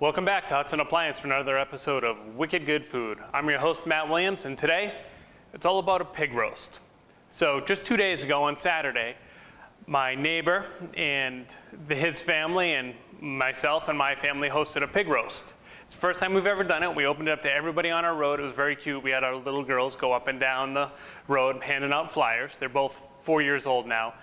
Welcome back to Hudson Appliance for another episode of Wicked Good Food. I'm your host, Matt Williams, and today it's all about a pig roast. So just 2 days ago on Saturday, my neighbor and his family and myself and my family hosted a pig roast. It's the first time we've ever done it. We opened it up to everybody on our road. It was very cute. We had our little girls go up and down the road handing out flyers. They're both 4 years old now.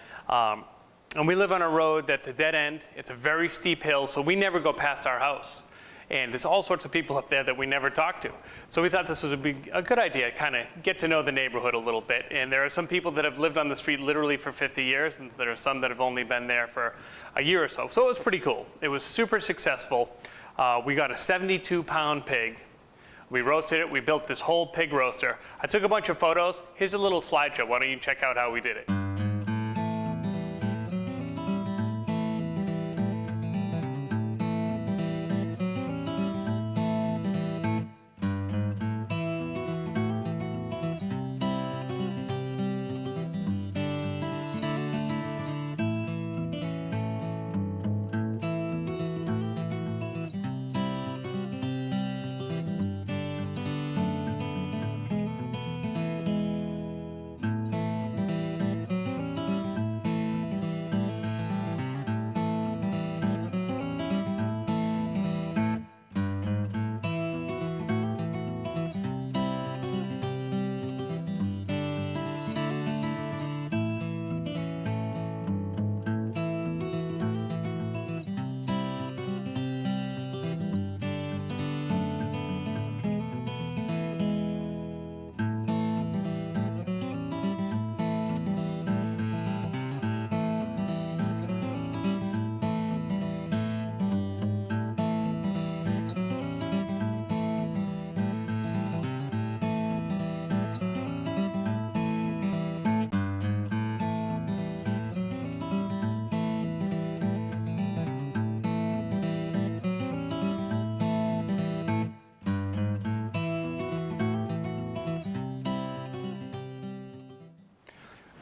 And we live on a road that's a dead end. It's a very steep hill, so we never go past our house. And there's all sorts of people up there that we never talk to. So we thought this was a good idea, kind of get to know the neighborhood a little bit. And there are some people that have lived on the street literally for 50 years, and there are some that have only been there for a year or so. So it was pretty cool. It was super successful. We got a 72-pound pig. We roasted it. We built this whole pig roaster. I took a bunch of photos. Here's a little slideshow. Why don't you check out how we did it?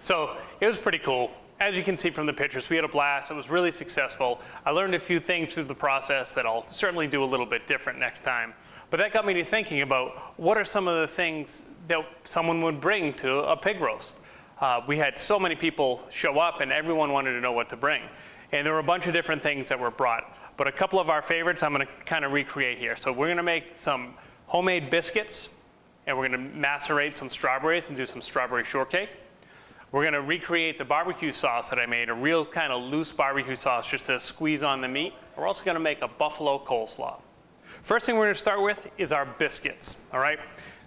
So it was pretty cool. As you can see from the pictures, we had a blast. It was really successful. I learned a few things through the process that I'll certainly do a little bit different next time. But that got me to thinking about what are some of the things that someone would bring to a pig roast. We had so many people show up and everyone wanted to know what to bring. And there were a bunch of different things that were brought. But a couple of our favorites I'm going to kind of recreate here. So we're going to make some homemade biscuits, and we're going to macerate some strawberries and do some strawberry shortcake. We're going to recreate the barbecue sauce that I made, a real kind of loose barbecue sauce just to squeeze on the meat. We're also going to make a buffalo coleslaw. First thing we're going to start with is our biscuits, all right?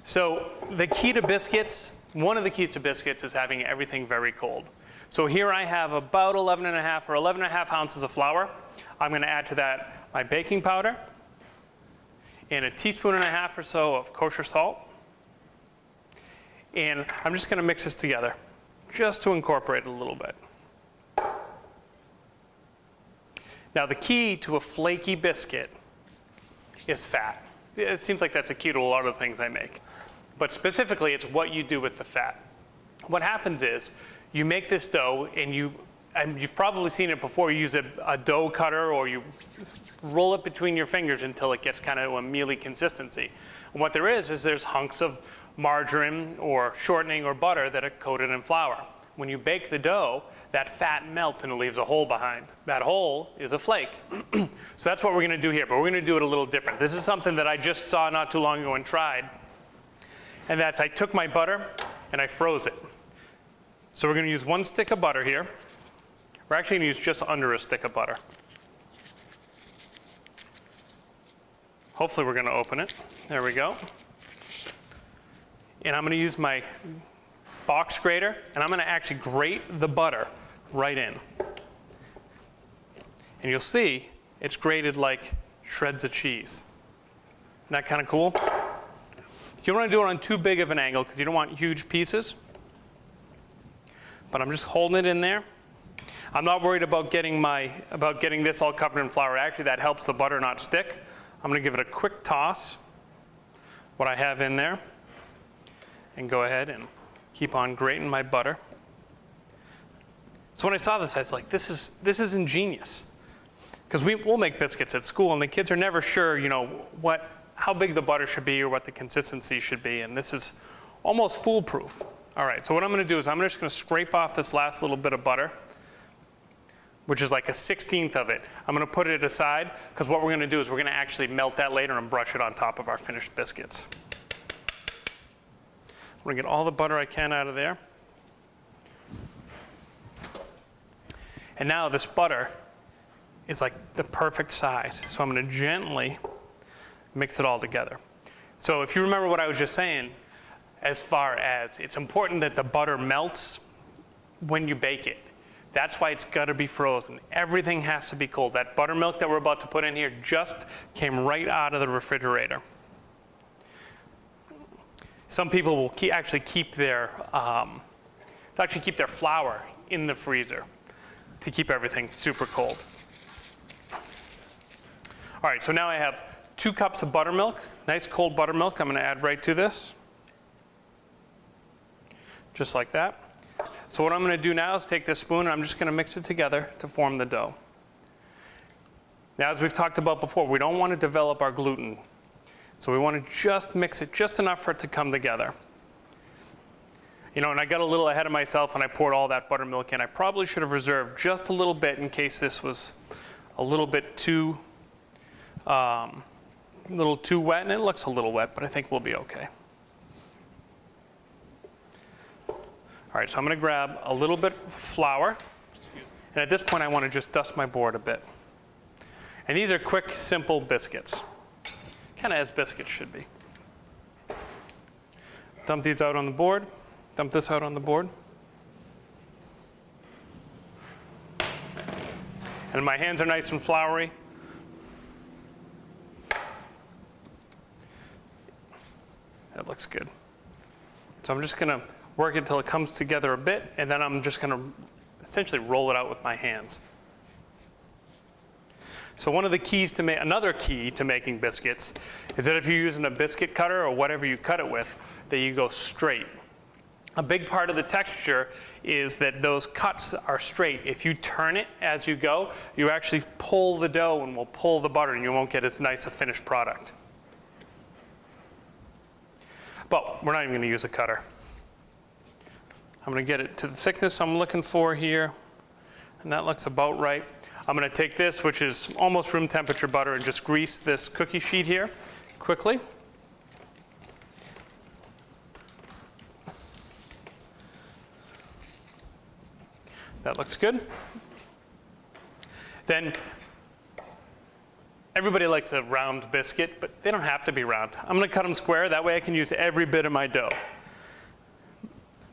So the key to biscuits, one of the keys to biscuits is having everything very cold. So here I have about 11.5 or 11.5 ounces of flour. I'm going to add to that my baking powder and 1.5 teaspoons or so of kosher salt. And I'm just going to mix this together, just to incorporate it a little bit. Now the key to a flaky biscuit is fat. It seems like that's a key to a lot of the things I make. But specifically, it's what you do with the fat. What happens is, you make this dough and you've probably seen it before, you use a dough cutter or you roll it between your fingers until it gets kind of a mealy consistency. And what there is there's hunks of margarine or shortening or butter that are coated in flour. When you bake the dough, that fat melts and it leaves a hole behind. That hole is a flake. So that's what we're going to do here, but we're going to do it a little different. This is something that I just saw not too long ago and tried. And that's, I took my butter and I froze it. So we're going to use 1 stick of butter here. We're actually going to use just under a stick of butter. Hopefully we're going to open it. There we go. And I'm going to use my box grater, and I'm going to actually grate the butter right in. And you'll see it's grated like shreds of cheese. Isn't that kind of cool? You don't want to do it on too big of an angle because you don't want huge pieces. But I'm just holding it in there. I'm not worried about getting this all covered in flour. Actually, that helps the butter not stick. I'm going to give it a quick toss, what I have in there, and go ahead and keep on grating my butter. So when I saw this, I was like, this is ingenious. because we'll make biscuits at school, and the kids are never sure, you know, how big the butter should be or what the consistency should be, and this is almost foolproof. All right, so what I'm going to do is I'm just going to scrape off this last little bit of butter, which is like a 1/16 of it. I'm going to put it aside, because what we're going to do is we're going to actually melt that later and brush it on top of our finished biscuits. I'm going to get all the butter I can out of there. And now this butter is like the perfect size. So I'm going to gently mix it all together. So if you remember what I was just saying, as far as it's important that the butter melts when you bake it. That's why it's got to be frozen. Everything has to be cold. That buttermilk that we're about to put in here just came right out of the refrigerator. Some people will actually keep their flour in the freezer to keep everything super cold. All right, so now I have 2 cups of buttermilk, nice cold buttermilk. I'm going to add right to this, just like that. So what I'm going to do now is take this spoon and I'm just going to mix it together to form the dough. Now, as we've talked about before, we don't want to develop our gluten. So we want to just mix it just enough for it to come together. You know, and I got a little ahead of myself and I poured all that buttermilk in. I probably should have reserved just a little bit in case this was a little bit too wet, and it looks a little wet, but I think we'll be okay. All right, so I'm going to grab a little bit of flour, and at this point I want to just dust my board a bit. And these are quick, simple biscuits, kind of as biscuits should be. Dump these out on the board, dump this out on the board. And my hands are nice and floury. That looks good. So I'm just going to work it until it comes together a bit, and then I'm just going to essentially roll it out with my hands. So one of the keys to another key to making biscuits is that if you're using a biscuit cutter or whatever you cut it with, that you go straight. A big part of the texture is that those cuts are straight. If you turn it as you go, you actually pull the dough and will pull the butter, and you won't get as nice a finished product. But we're not even going to use a cutter. I'm going to get it to the thickness I'm looking for here, and that looks about right. I'm going to take this, which is almost room temperature butter, and just grease this cookie sheet here quickly. That looks good. Then everybody likes a round biscuit, but they don't have to be round. I'm going to cut them square. That way I can use every bit of my dough.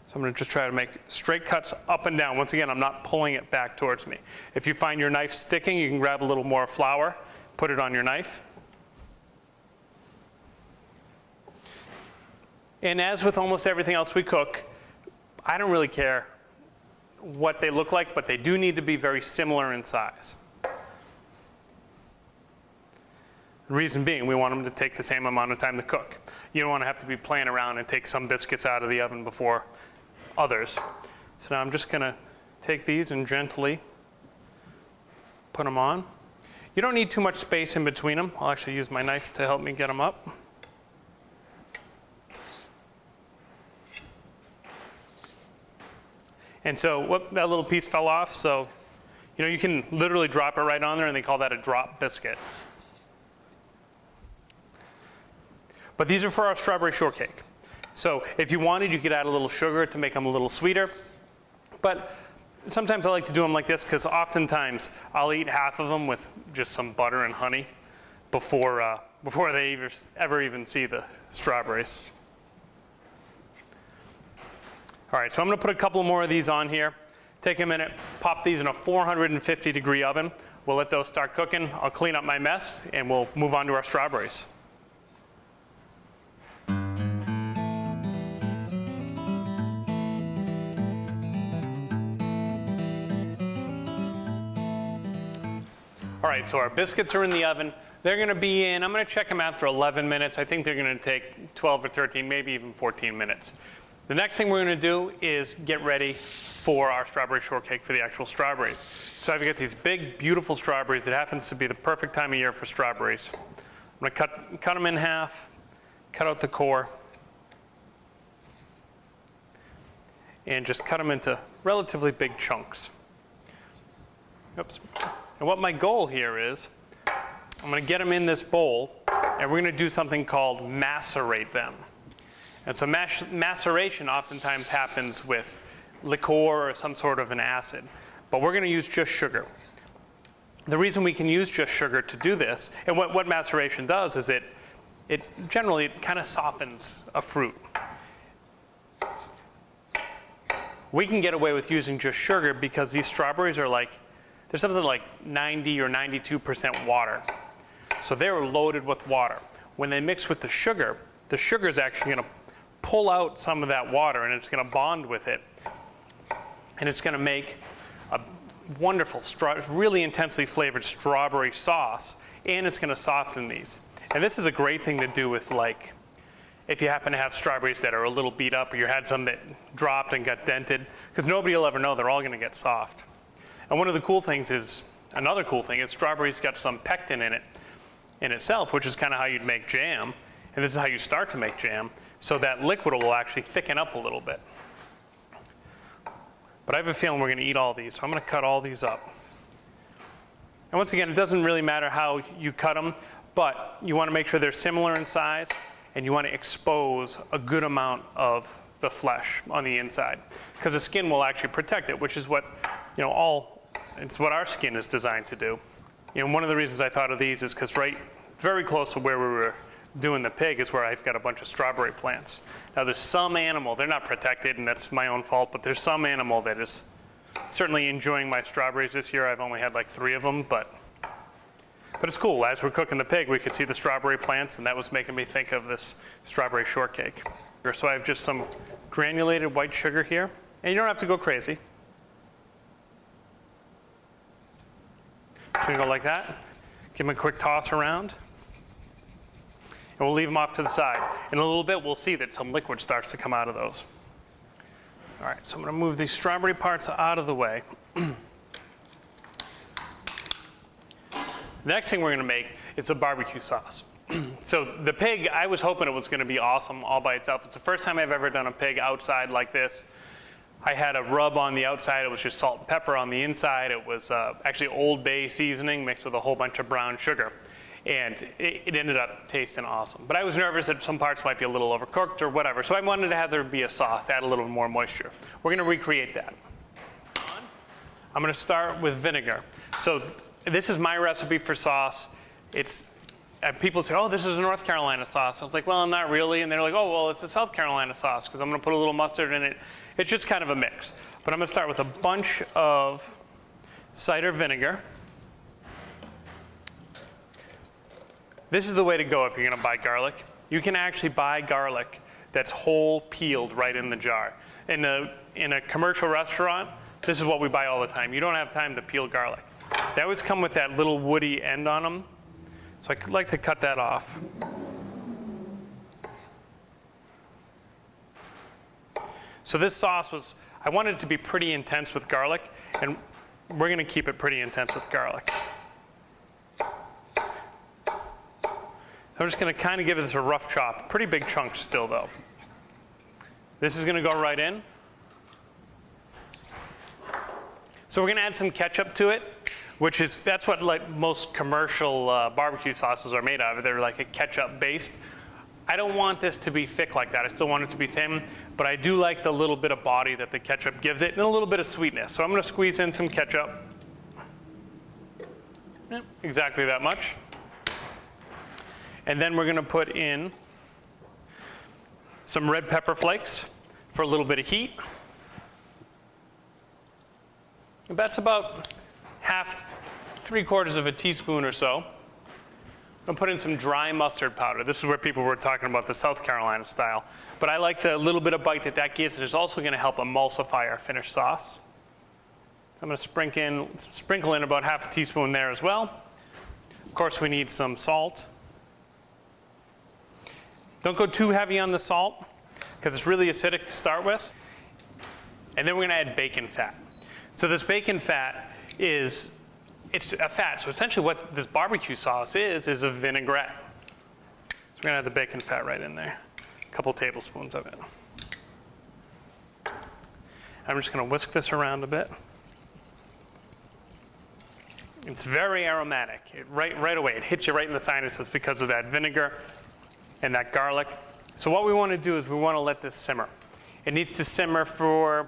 So I'm going to just try to make straight cuts up and down. Once again, I'm not pulling it back towards me. If you find your knife sticking, you can grab a little more flour, put it on your knife. And as with almost everything else we cook, I don't really care what they look like, but they do need to be very similar in size. The reason being, we want them to take the same amount of time to cook. You don't want to have to be playing around and take some biscuits out of the oven before others. So now I'm just going to take these and gently put them on. You don't need too much space in between them. I'll actually use my knife to help me get them up. And so, whoop, that little piece fell off. So, you know, you can literally drop it right on there, and they call that a drop biscuit. But these are for our strawberry shortcake. So if you wanted, you could add a little sugar to make them a little sweeter. But sometimes I like to do them like this, because oftentimes I'll eat half of them with just some butter and honey before they ever even see the strawberries. All right, so I'm going to put a couple more of these on here. Take a minute, pop these in a 450-degree oven. We'll let those start cooking. I'll clean up my mess, and we'll move on to our strawberries. All right, so our biscuits are in the oven. They're going to be in, I'm going to check them after 11 minutes. I think they're going to take 12 or 13, maybe even 14 minutes. The next thing we're going to do is get ready for our strawberry shortcake for the actual strawberries. So I've got these big, beautiful strawberries. It happens to be the perfect time of year for strawberries. I'm going to cut them in half, cut out the core, and just cut them into relatively big chunks. Oops. And what my goal here is, I'm going to get them in this bowl, and we're going to do something called macerate them. And so maceration oftentimes happens with liqueur or some sort of an acid, but we're going to use just sugar. The reason we can use just sugar to do this, and what maceration does is it generally kind of softens a fruit. We can get away with using just sugar because these strawberries are there's something like 90 or 92% water. So they're loaded with water. When they mix with the sugar is actually going to pull out some of that water, and it's going to bond with it. And it's going to make a wonderful, really intensely flavored strawberry sauce, and it's going to soften these. And this is a great thing to do with, like, if you happen to have strawberries that are a little beat up, or you had some that dropped and got dented, because nobody will ever know, they're all going to get soft. And one of the cool things is, another cool thing is strawberries got some pectin in it, in itself, which is kind of how you'd make jam. And this is how you start to make jam. So that liquid will actually thicken up a little bit. But I have a feeling we're going to eat all these, so I'm going to cut all these up. And once again, it doesn't really matter how you cut them, but you want to make sure they're similar in size, and you want to expose a good amount of the flesh on the inside, because the skin will actually protect it, which is what, it's what our skin is designed to do. One of the reasons I thought of these is because very close to where we were doing the pig is where I've got a bunch of strawberry plants. Now there's some animal, they're not protected, and that's my own fault, but there's some animal that is certainly enjoying my strawberries this year. I've only had like 3 of them, but it's cool. As we're cooking the pig, we could see the strawberry plants, and that was making me think of this strawberry shortcake. So I have just some granulated white sugar here, and you don't have to go crazy. So you go like that, give them a quick toss around, and we'll leave them off to the side. In a little bit, we'll see that some liquid starts to come out of those. All right, so I'm going to move these strawberry parts out of the way. The next thing we're going to make is a barbecue sauce. So the pig, I was hoping it was going to be awesome all by itself. It's the first time I've ever done a pig outside like this. I had a rub on the outside. It was just salt and pepper on the inside. It was actually Old Bay seasoning mixed with a whole bunch of brown sugar. And it ended up tasting awesome. But I was nervous that some parts might be a little overcooked or whatever. So I wanted to have there be a sauce, add a little more moisture. We're going to recreate that. I'm going to start with vinegar. So this is my recipe for sauce. People say, oh, this is a North Carolina sauce. I was like, well, not really. And they're like, oh, well, it's a South Carolina sauce because I'm going to put a little mustard in it. It's just kind of a mix. But I'm going to start with a bunch of cider vinegar. This is the way to go if you're going to buy garlic. You can actually buy garlic that's whole peeled right in the jar. In a commercial restaurant, this is what we buy all the time. You don't have time to peel garlic. They always come with that little woody end on them. So I like to cut that off. So this sauce I wanted it to be pretty intense with garlic, and we're going to keep it pretty intense with garlic. I'm just going to kind of give this a rough chop. Pretty big chunks still, though. This is going to go right in. So we're going to add some ketchup to it, that's what like most commercial barbecue sauces are made of. They're like a ketchup based. I don't want this to be thick like that. I still want it to be thin, but I do like the little bit of body that the ketchup gives it and a little bit of sweetness. So I'm going to squeeze in some ketchup. Exactly that much. And then we're going to put in some red pepper flakes for a little bit of heat. And that's about 3/4 of a teaspoon or so. I'm going to put in some dry mustard powder. This is where people were talking about the South Carolina style. But I like the little bit of bite that gives. It is also going to help emulsify our finished sauce. So I'm going to sprinkle in about 1/2 teaspoon there as well. Of course, we need some salt. Don't go too heavy on the salt, because it's really acidic to start with. And then we're going to add bacon fat. So this bacon fat it's a fat. So essentially what this barbecue sauce is a vinaigrette. So we're going to add the bacon fat right in there. A couple tablespoons of it. I'm just going to whisk this around a bit. It's very aromatic. Right away, it hits you right in the sinuses because of that vinegar and that garlic. So what we want to do is we want to let this simmer. It needs to simmer for,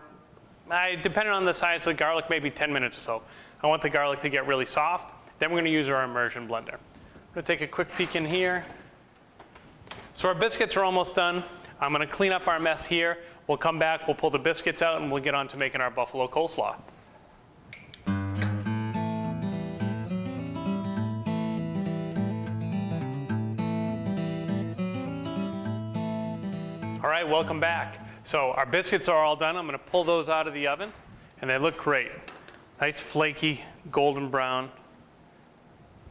depending on the size of the garlic, maybe 10 minutes or so. I want the garlic to get really soft. Then we're going to use our immersion blender. I'm going to take a quick peek in here. So our biscuits are almost done. I'm going to clean up our mess here. We'll come back, we'll pull the biscuits out, and we'll get on to making our buffalo coleslaw. All right, welcome back. So our biscuits are all done. I'm going to pull those out of the oven, and they look great. Nice flaky, golden brown.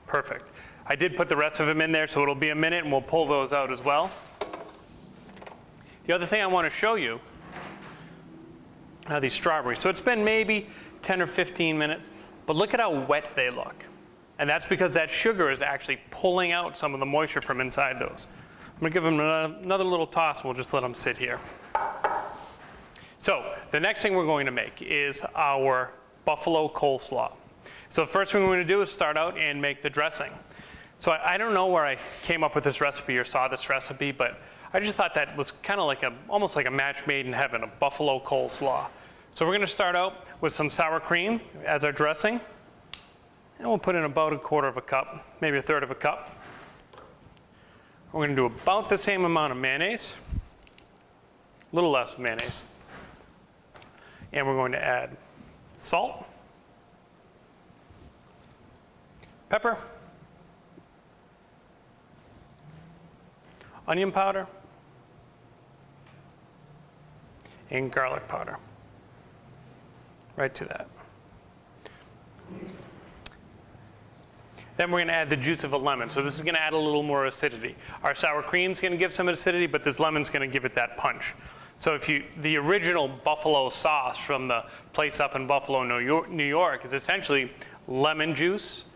Perfect. I did put the rest of them in there, so it'll be a minute, and we'll pull those out as well. The other thing I want to show you are these strawberries. So it's been maybe 10 or 15 minutes, but look at how wet they look. And that's because that sugar is actually pulling out some of the moisture from inside those. I'm going to give them another little toss. We'll just let them sit here. So the next thing we're going to make is our buffalo coleslaw. So the first thing we're going to do is start out and make the dressing. So I don't know where I came up with this recipe or saw this recipe, but I just thought that was kind of like almost like a match made in heaven, a buffalo coleslaw. So we're going to start out with some sour cream as our dressing. And we'll put in about 1/4 cup, maybe 1/3 cup. We're going to do about the same amount of mayonnaise, a little less mayonnaise. And we're going to add salt, pepper, onion powder, and garlic powder. Right to that. Then we're going to add the juice of a lemon. So this is going to add a little more acidity. Our sour cream is going to give some acidity, but this lemon's going to give it that punch. So the original buffalo sauce from the place up in Buffalo, New York is essentially lemon juice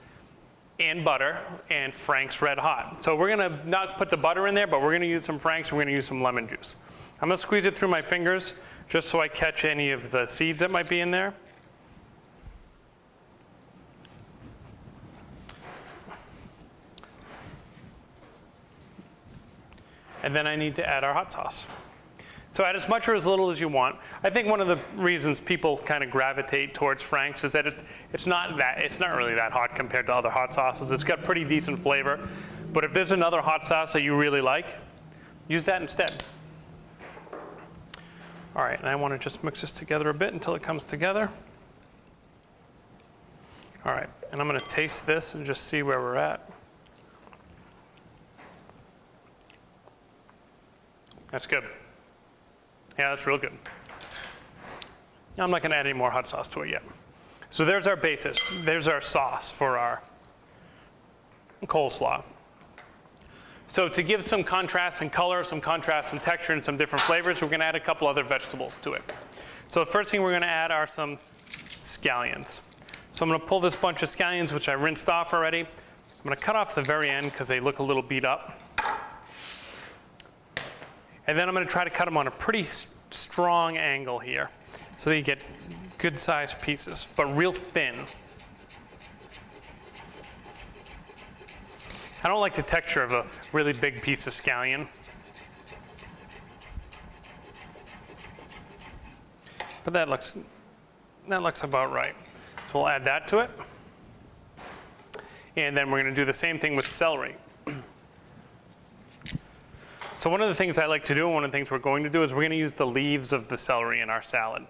and butter and Frank's Red Hot. So we're going to not put the butter in there, but we're going to use some Frank's and we're going to use some lemon juice. I'm going to squeeze it through my fingers just so I catch any of the seeds that might be in there. And then I need to add our hot sauce. So add as much or as little as you want. I think one of the reasons people kind of gravitate towards Frank's is that it's not really that hot compared to other hot sauces. It's got pretty decent flavor. But if there's another hot sauce that you really like, use that instead. All right, and I want to just mix this together a bit until it comes together. All right, and I'm going to taste this and just see where we're at. That's good. Yeah, that's real good. I'm not going to add any more hot sauce to it yet. So there's our basis. There's our sauce for our coleslaw. So to give some contrast in color, some contrast in texture, and some different flavors, we're going to add a couple other vegetables to it. So the first thing we're going to add are some scallions. So I'm going to pull this bunch of scallions, which I rinsed off already. I'm going to cut off the very end because they look a little beat up. And then I'm going to try to cut them on a pretty strong angle here so that you get good sized pieces, but real thin. I don't like the texture of a really big piece of scallion. But that looks about right. So we'll add that to it. And then we're going to do the same thing with celery. So one of the things I like to do, and one of the things we're going to do, is we're going to use the leaves of the celery in our salad.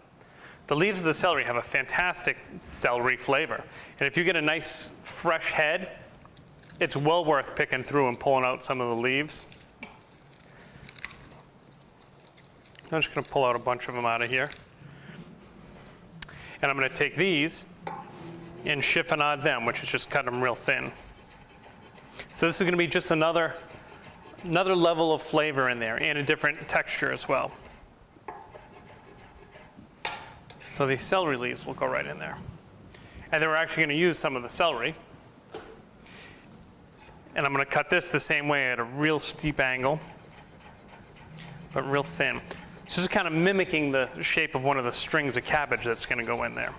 The leaves of the celery have a fantastic celery flavor. And if you get a nice fresh head, it's well worth picking through and pulling out some of the leaves. I'm just going to pull out a bunch of them out of here. And I'm going to take these and chiffonade them, which is just cut them real thin. So this is going to be just another level of flavor in there and a different texture as well. So these celery leaves will go right in there. And then we're actually going to use some of the celery. And I'm going to cut this the same way at a real steep angle, but real thin. So this is kind of mimicking the shape of one of the strings of cabbage that's going to go in there.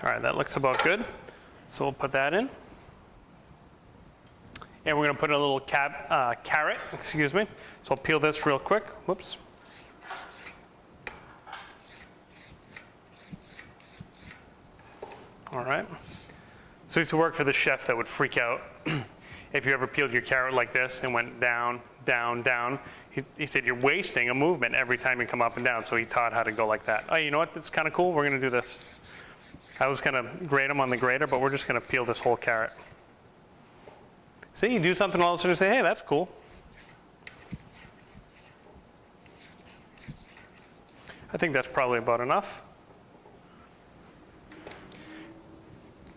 All right, that looks about good. So we'll put that in. And we're going to put in a little carrot, excuse me. So I'll peel this real quick. Whoops. All right. So this will work for the chef that would freak out if you ever peeled your carrot like this and went down, down, down. He said, you're wasting a movement every time you come up and down. So he taught how to go like that. Oh, you know what? That's kind of cool. We're going to do this. I was going to grate them on the grater, but we're just going to peel this whole carrot. See, you do something all of a sudden and say, hey, that's cool. I think that's probably about enough.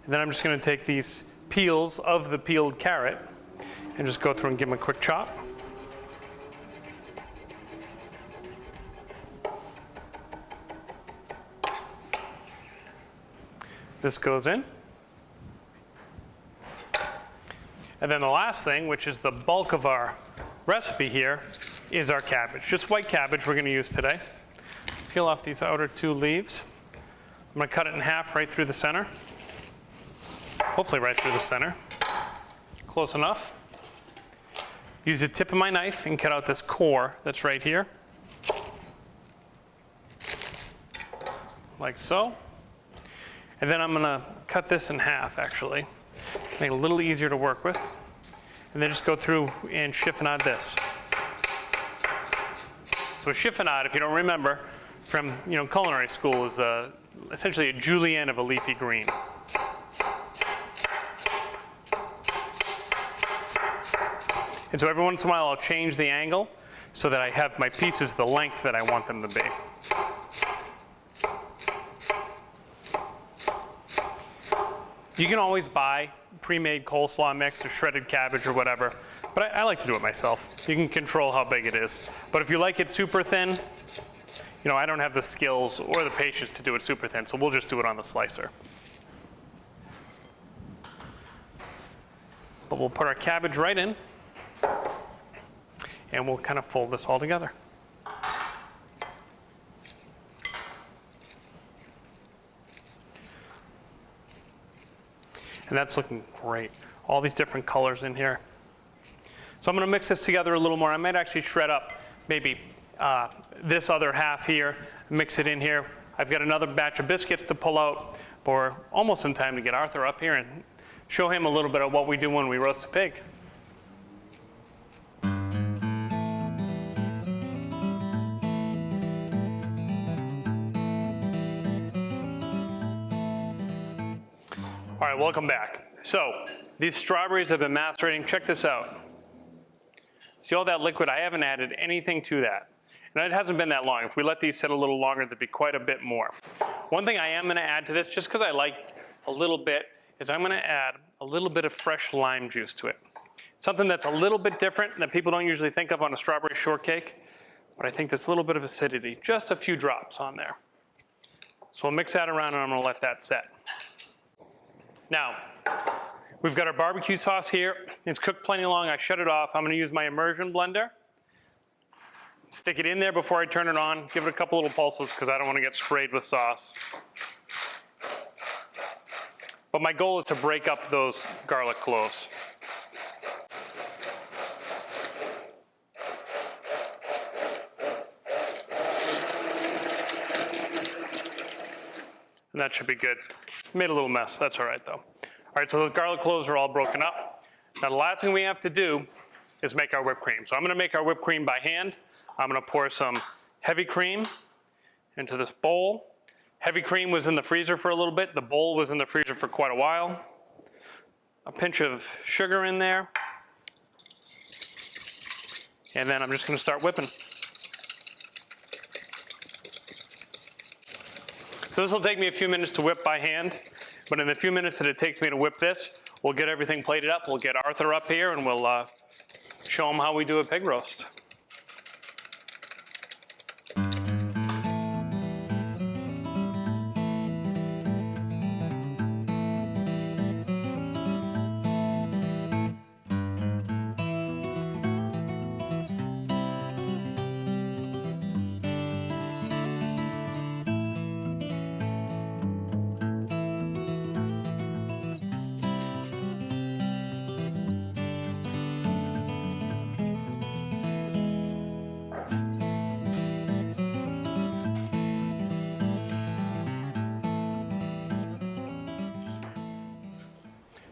And then I'm just going to take these peels of the peeled carrot and just go through and give them a quick chop. This goes in. And then the last thing, which is the bulk of our recipe here, is our cabbage. Just white cabbage we're going to use today. Peel off these outer two leaves. I'm going to cut it in half right through the center. Hopefully right through the center. Close enough. Use the tip of my knife and cut out this core that's right here. Like so. And then I'm going to cut this in half, actually. Make it a little easier to work with. And then just go through and chiffonade this. So a chiffonade, if you don't remember, from culinary school is essentially a julienne of a leafy green. And so every once in a while I'll change the angle so that I have my pieces the length that I want them to be. You can always buy pre-made coleslaw mix or shredded cabbage or whatever, but I like to do it myself. You can control how big it is. But if you like it super thin, I don't have the skills or the patience to do it super thin, so we'll just do it on the slicer. But we'll put our cabbage right in, and we'll kind of fold this all together. And that's looking great. All these different colors in here. So I'm going to mix this together a little more. I might actually shred up maybe this other half here, mix it in here. I've got another batch of biscuits to pull out, but we're almost in time to get Arthur up here and show him a little bit of what we do when we roast a pig. All right, welcome back. So these strawberries have been macerating. Check this out. See all that liquid? I haven't added anything to that. And it hasn't been that long. If we let these sit a little longer, there'd be quite a bit more. One thing I am going to add to this, just because I like a little bit, is I'm going to add a little bit of fresh lime juice to it. Something that's a little bit different that people don't usually think of on a strawberry shortcake, but I think this little bit of acidity, just a few drops on there. So we'll mix that around and I'm going to let that set. Now, we've got our barbecue sauce here. It's cooked plenty long. I shut it off. I'm going to use my immersion blender. Stick it in there before I turn it on. Give it a couple little pulses because I don't want to get sprayed with sauce. But my goal is to break up those garlic cloves. And that should be good. Made a little mess, that's all right though. All right, so those garlic cloves are all broken up. Now the last thing we have to do is make our whipped cream. So I'm gonna make our whipped cream by hand. I'm gonna pour some heavy cream into this bowl. Heavy cream was in the freezer for a little bit. The bowl was in the freezer for quite a while. A pinch of sugar in there. And then I'm just gonna start whipping. So this will take me a few minutes to whip by hand, but in the few minutes that it takes me to whip this, we'll get everything plated up. We'll get Arthur up here and we'll show him how we do a pig roast.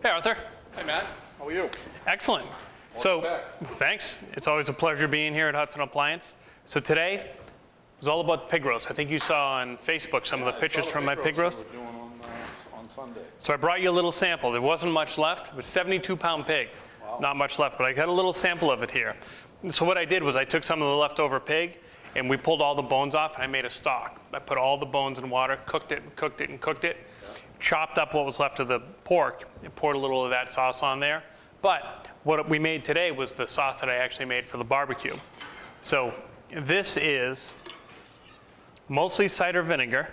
Hey, Arthur. Hey, Matt. How are you? Excellent. Thanks. It's always a pleasure being here at Hudson Appliance. So today it was all about pig roast. I think you saw on Facebook some of the pictures from my pig roast. We're doing on Sunday. So I brought you a little sample. There wasn't much left. It was a 72-pound pig. Wow. Not much left, but I got a little sample of it here. And so what I did was I took some of the leftover pig and we pulled all the bones off and I made a stock. I put all the bones in water, cooked it and cooked it and cooked it. Chopped up what was left of the pork and poured a little of that sauce on there. But what we made today was the sauce that I actually made for the barbecue. So this is mostly cider vinegar,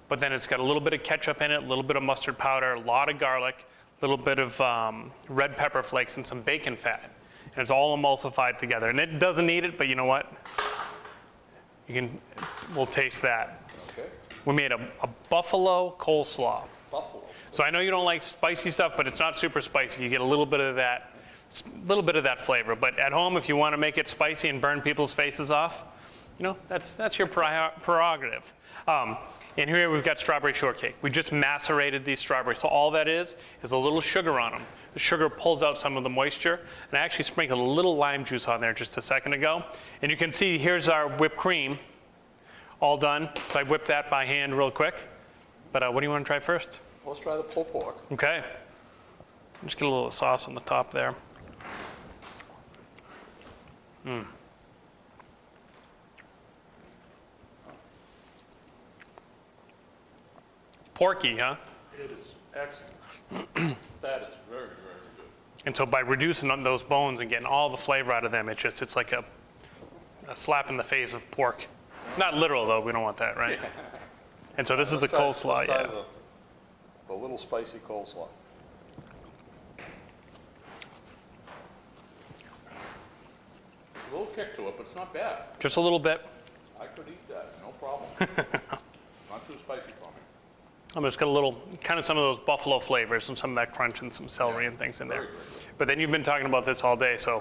but then it's got a little bit of ketchup in it, a little bit of mustard powder, a lot of garlic, a little bit of red pepper flakes, and some bacon fat. And it's all emulsified together. And it doesn't need it, but you know what? We'll taste that. Okay. We made a buffalo coleslaw. Buffalo. So I know you don't like spicy stuff, but it's not super spicy. You get a little bit of that flavor. But at home, if you want to make it spicy and burn people's faces off, you know, that's your prerogative. And here we've got strawberry shortcake. We just macerated these strawberries. So all that is a little sugar on them. The sugar pulls out some of the moisture. And I actually sprinkled a little lime juice on there just a second ago. And you can see here's our whipped cream. All done. So I whipped that by hand real quick. But what do you want to try first? Let's try the pulled pork. Okay. Just get a little sauce on the top there. Porky, huh? It is excellent. That is very, very good. And so by reducing those bones and getting all the flavor out of them, it's like a slap in the face of pork. Not literal, though. We don't want that, right? And so this is the coleslaw, let's try yeah. the little spicy coleslaw. A little kick to it, but it's not bad. Just a little bit. I could eat that, no problem. Not too spicy for me. I'm just got a little, kind of some of those buffalo flavors and some of that crunch and some celery and things in there. Very good. But then you've been talking about this all day, so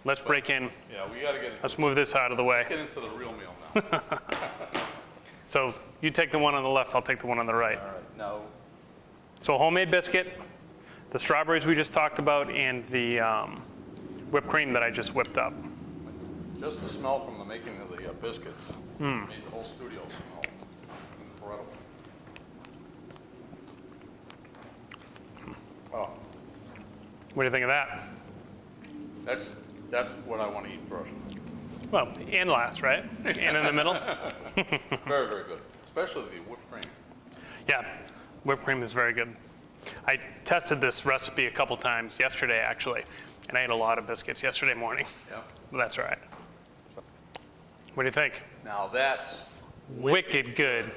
let's break in. Yeah, we got to get into, Let's move this out of the way. get into the real meal now. So you take the one on the left, I'll take the one on the right. All right, now, So homemade biscuit, the strawberries we just talked about, and the whipped cream that I just whipped up. just the smell from the making of the biscuits made the whole studio smell incredible. Oh, What do you think of that? that's what I want to eat first. Well, and last, right? And in the middle? Very, very good, especially the whipped cream. Yeah, whipped cream is very good. I tested this recipe a couple times yesterday, actually, and I ate a lot of biscuits yesterday morning. Yeah. But that's all right. What do you think? Now that's Wicked good.